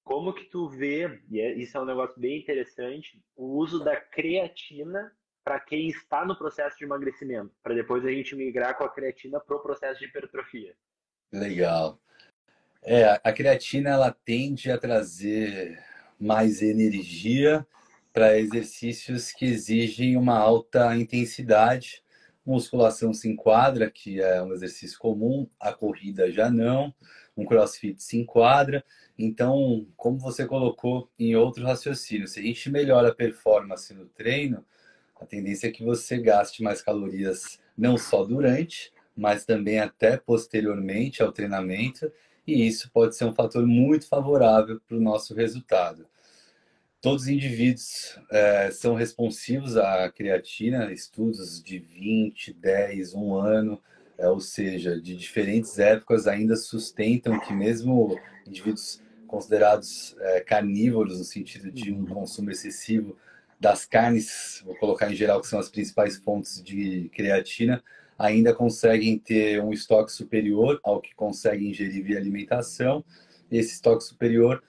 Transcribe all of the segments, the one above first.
como que tu vê, isso é um negócio bem interessante, o uso da creatina para quem está no processo de emagrecimento, para depois a gente migrar com a creatina para o processo de hipertrofia. Legal. A creatina ela tende a trazer mais energia para exercícios que exigem uma alta intensidade. Musculação se enquadra, que é um exercício comum, a corrida já não, um CrossFit se enquadra. Então, como você colocou em outro raciocínio, se a gente melhora a performance no treino, a tendência é que você gaste mais calorias não só durante, mas também até posteriormente ao treinamento, e isso pode ser um fator muito favorável para o nosso resultado. Todos os indivíduos são responsivos à creatina, estudos de 20, 10, um ano, ou seja, de diferentes épocas ainda sustentam que mesmo indivíduos considerados carnívoros, no sentido de um Uhum. consumo excessivo das carnes, vou colocar em geral que são as principais fontes de creatina, ainda conseguem ter um estoque superior ao que conseguem ingerir via alimentação. Esse estoque superior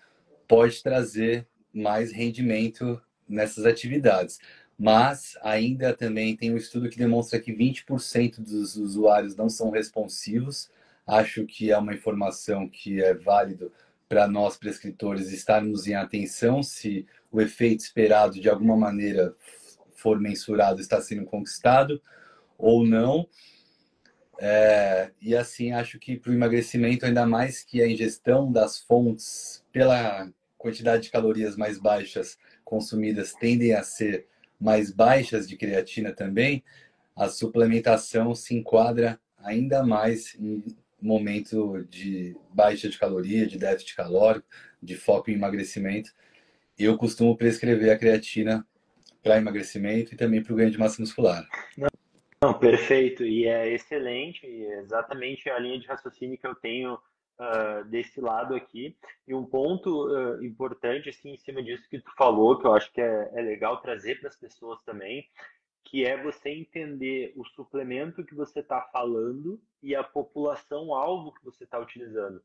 pode trazer mais rendimento nessas atividades. Mas ainda também tem um estudo que demonstra que 20% dos usuários não são responsivos. Acho que é uma informação que é válido para nós prescritores estarmos em atenção se o efeito esperado de alguma maneira for mensurado, está sendo conquistado ou não. E assim, acho que para o emagrecimento, ainda mais que a ingestão das fontes, pela quantidade de calorias mais baixas consumidas, tendem a ser mais baixas de creatina também, a suplementação se enquadra ainda mais em momento de baixa de caloria, de déficit calórico, de foco em emagrecimento. Eu costumo prescrever a creatina para emagrecimento e também para o ganho de massa muscular. Não, perfeito, e é excelente, e é exatamente a linha de raciocínio que eu tenho desse lado aqui. E um ponto importante, assim, em cima disso que tu falou, que eu acho que é legal trazer para as pessoas também, que é você entender o suplemento que você está falando e a população-alvo que você está utilizando.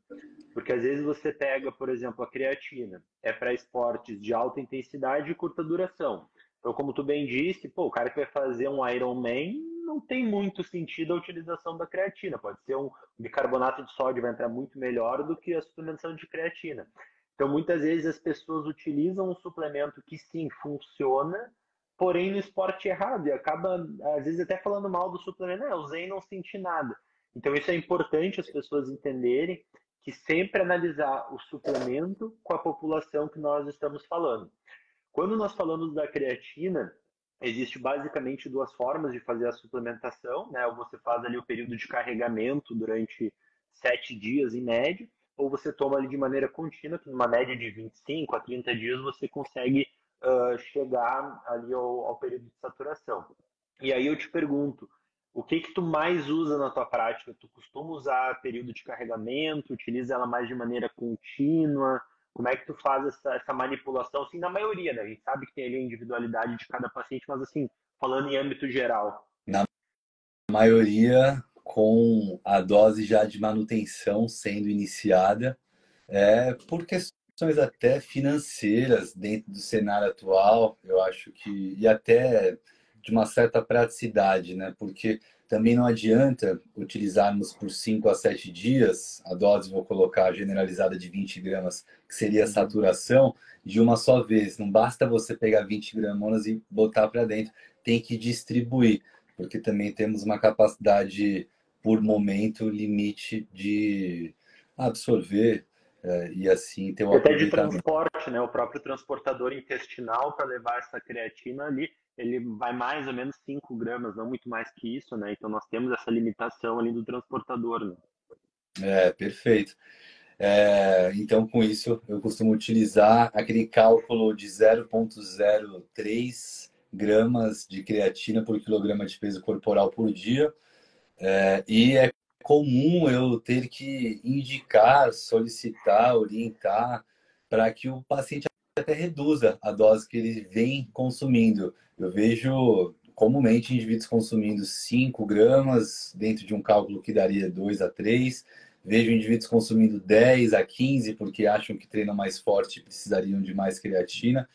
Porque às vezes você pega, por exemplo, a creatina, é para esportes de alta intensidade e curta duração. Então, como tu bem disse, pô, o cara que vai fazer um Ironman não tem muito sentido a utilização da creatina. Pode ser um bicarbonato de sódio, vai entrar muito melhor do que a suplementação de creatina. Então, muitas vezes as pessoas utilizam um suplemento que sim funciona, porém no esporte errado, e acaba, às vezes, até falando mal do suplemento. Eu usei e não senti nada. Então, isso é importante as pessoas entenderem que sempre analisar o suplemento com a população que nós estamos falando. Quando nós falamos da creatina, existe basicamente duas formas de fazer a suplementação, né? Ou você faz ali o período de carregamento durante 7 dias em média, ou você toma ali de maneira contínua, que numa média de 25 a 30 dias você consegue chegar ali ao período de saturação. E aí eu te pergunto, o que que tu mais usa na tua prática? Tu costuma usar período de carregamento? Utiliza ela mais de maneira contínua? Como é que tu faz essa manipulação? Assim, na maioria, né? A gente sabe que tem ali a individualidade de cada paciente, mas assim, falando em âmbito geral. Na maioria, com a dose já de manutenção sendo iniciada, por questões até financeiras dentro do cenário atual, eu acho que, e até de uma certa praticidade, né? Porque também não adianta utilizarmos por 5 a 7 dias a dose, vou colocar generalizada de 20 gramas, que seria a Uhum. saturação, de uma só vez. Não basta você pegar 20 gramonas e botar para dentro, tem que distribuir, porque também temos uma capacidade por momento limite de absorver e assim ter um E até de aproveitamento. transporte, né? O próprio transportador intestinal para levar essa creatina ali, ele vai mais ou menos 5 gramas, não muito mais que isso, né? Então nós temos essa limitação ali do transportador, né? Perfeito. Então, com isso, eu costumo utilizar aquele cálculo de 0,03 gramas de creatina por quilograma de peso corporal por dia. E é comum eu ter que indicar, solicitar, orientar para que o paciente até reduza a dose que ele vem consumindo. Eu vejo comumente indivíduos consumindo 5 gramas dentro de um cálculo que daria 2 a 3. Vejo indivíduos consumindo 10 a 15 porque acham que treinam mais forte e precisariam de mais creatina.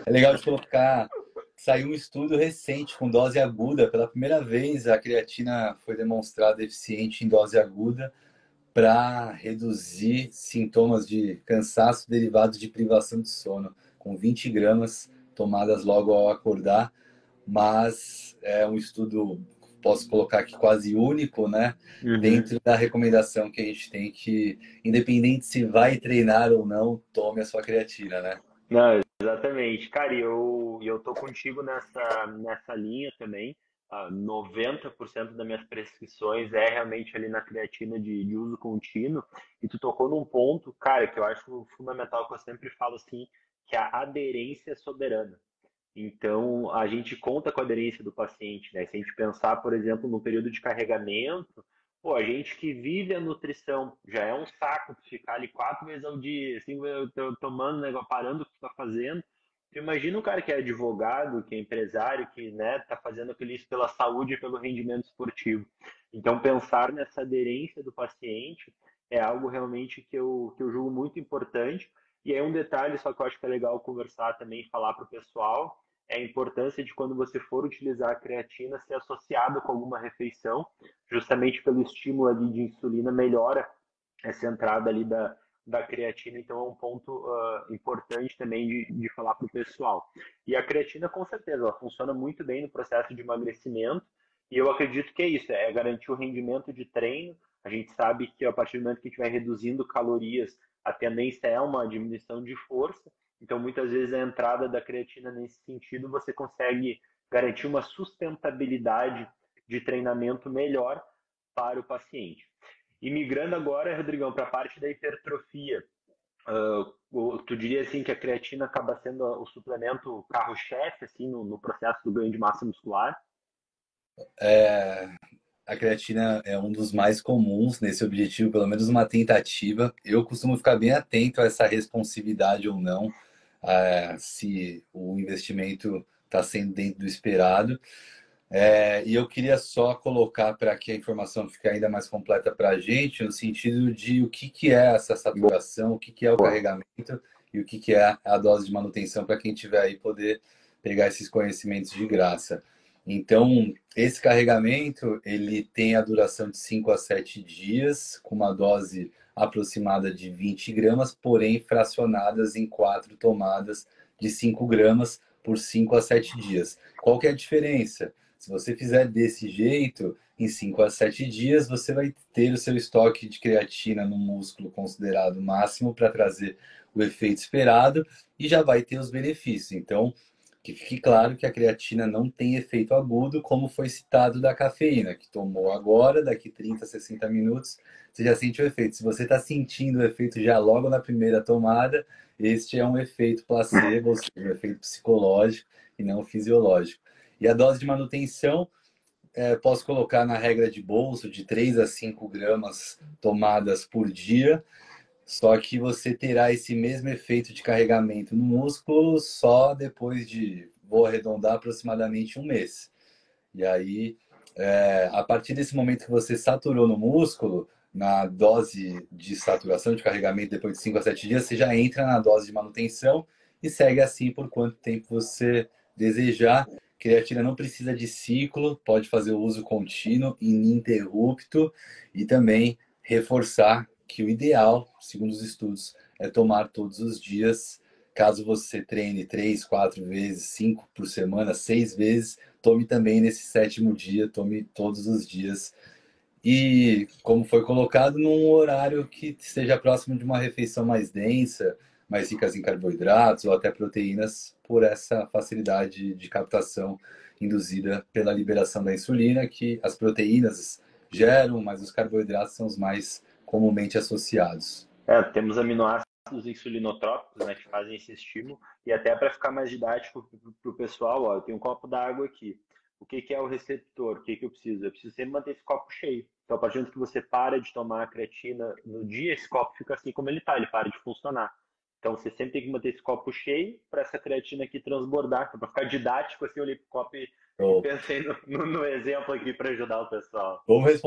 É legal de colocar. Saiu um estudo recente com dose aguda. Pela primeira vez, a creatina foi demonstrada eficiente em dose aguda para reduzir sintomas de cansaço derivados de privação de sono, com 20 gramas tomadas logo ao acordar. Mas é um estudo, posso colocar aqui, quase único, né? Uhum. Dentro da recomendação que a gente tem que, independente se vai treinar ou não, tome a sua creatina, né? Não, exatamente. Cara, e eu tô contigo nessa linha também. 90% das minhas prescrições é realmente ali na creatina de uso contínuo. E tu tocou num ponto, cara, que eu acho fundamental, que eu sempre falo assim, que é a aderência soberana. Então, a gente conta com a aderência do paciente, né? Se a gente pensar, por exemplo, no período de carregamento, pô, a gente que vive a nutrição, já é um saco tu ficar ali 4 vezes ao dia, 5 vezes tomando, né, parando o que tu tá fazendo. Tu imagina um cara que é advogado, que é empresário, que, né, tá fazendo aquilo isso pela saúde e pelo rendimento esportivo. Então, pensar nessa aderência do paciente é algo realmente que eu julgo muito importante. E aí um detalhe só que eu acho que é legal conversar também, falar para o pessoal, é a importância de quando você for utilizar a creatina ser associado com alguma refeição, justamente pelo estímulo ali de insulina, melhora essa entrada ali da creatina, então é um ponto importante também de falar para o pessoal. E a creatina, com certeza, ela funciona muito bem no processo de emagrecimento, e eu acredito que é isso, é garantir o rendimento de treino. A gente sabe que a partir do momento que a gente vai reduzindo calorias, a tendência é uma diminuição de força, então muitas vezes a entrada da creatina nesse sentido, você consegue garantir uma sustentabilidade de treinamento melhor para o paciente. E migrando agora, Rodrigão, para a parte da hipertrofia, tu diria assim que a creatina acaba sendo o suplemento carro-chefe assim no processo do ganho de massa muscular? A creatina é um dos mais comuns nesse objetivo, pelo menos uma tentativa. Eu costumo ficar bem atento a essa responsividade ou não, se o investimento está sendo dentro do esperado. E eu queria só colocar para que a informação fique ainda mais completa para a gente, no sentido de o que, que é essa saturação, o que, que é o Boa. carregamento e o que, que é a dose de manutenção para quem tiver aí poder pegar esses conhecimentos de graça. Então, esse carregamento, ele tem a duração de 5 a 7 dias, com uma dose aproximada de 20 gramas, porém fracionadas em 4 tomadas de 5 gramas por 5 a 7 dias. Qual que é a diferença? Se você fizer desse jeito, em 5 a 7 dias, você vai ter o seu estoque de creatina no músculo considerado máximo para trazer o efeito esperado e já vai ter os benefícios. Então, que fique claro que a creatina não tem efeito agudo, como foi citado da cafeína, que tomou agora, daqui 30, 60 minutos, você já sente o efeito. Se você está sentindo o efeito já logo na primeira tomada, este é um efeito placebo, ou seja, um efeito psicológico e não fisiológico. E a dose de manutenção, posso colocar na regra de bolso de 3 a 5 gramas tomadas por dia, só que você terá esse mesmo efeito de carregamento no músculo só depois de, vou arredondar, aproximadamente um mês. E aí, a partir desse momento que você saturou no músculo, na dose de saturação de carregamento depois de 5 a 7 dias, você já entra na dose de manutenção e segue assim por quanto tempo você desejar. Creatina não precisa de ciclo, pode fazer o uso contínuo, ininterrupto e também reforçar que o ideal, segundo os estudos, é tomar todos os dias. Caso você treine 3, 4 vezes, 5 por semana, 6 vezes, tome também nesse sétimo dia, tome todos os dias. E como foi colocado, num horário que esteja próximo de uma refeição mais densa, mais ricas em carboidratos ou até proteínas, por essa facilidade de captação induzida pela liberação da insulina, que as proteínas geram, mas os carboidratos são os mais comumente associados. Temos aminoácidos insulinotrópicos, né, que fazem esse estímulo. E até para ficar mais didático para o pessoal, ó, eu tenho um copo d'água aqui. O que, que é o receptor? O que, que eu preciso? Eu preciso sempre manter esse copo cheio. Então, a partir do momento que você para de tomar a creatina no dia, esse copo fica assim como ele está, ele para de funcionar. Então, você sempre tem que manter esse copo cheio para essa creatina aqui transbordar. Então, para ficar didático, assim, eu olhei para o copo e Então, pensei no exemplo aqui para ajudar o pessoal. vamos responder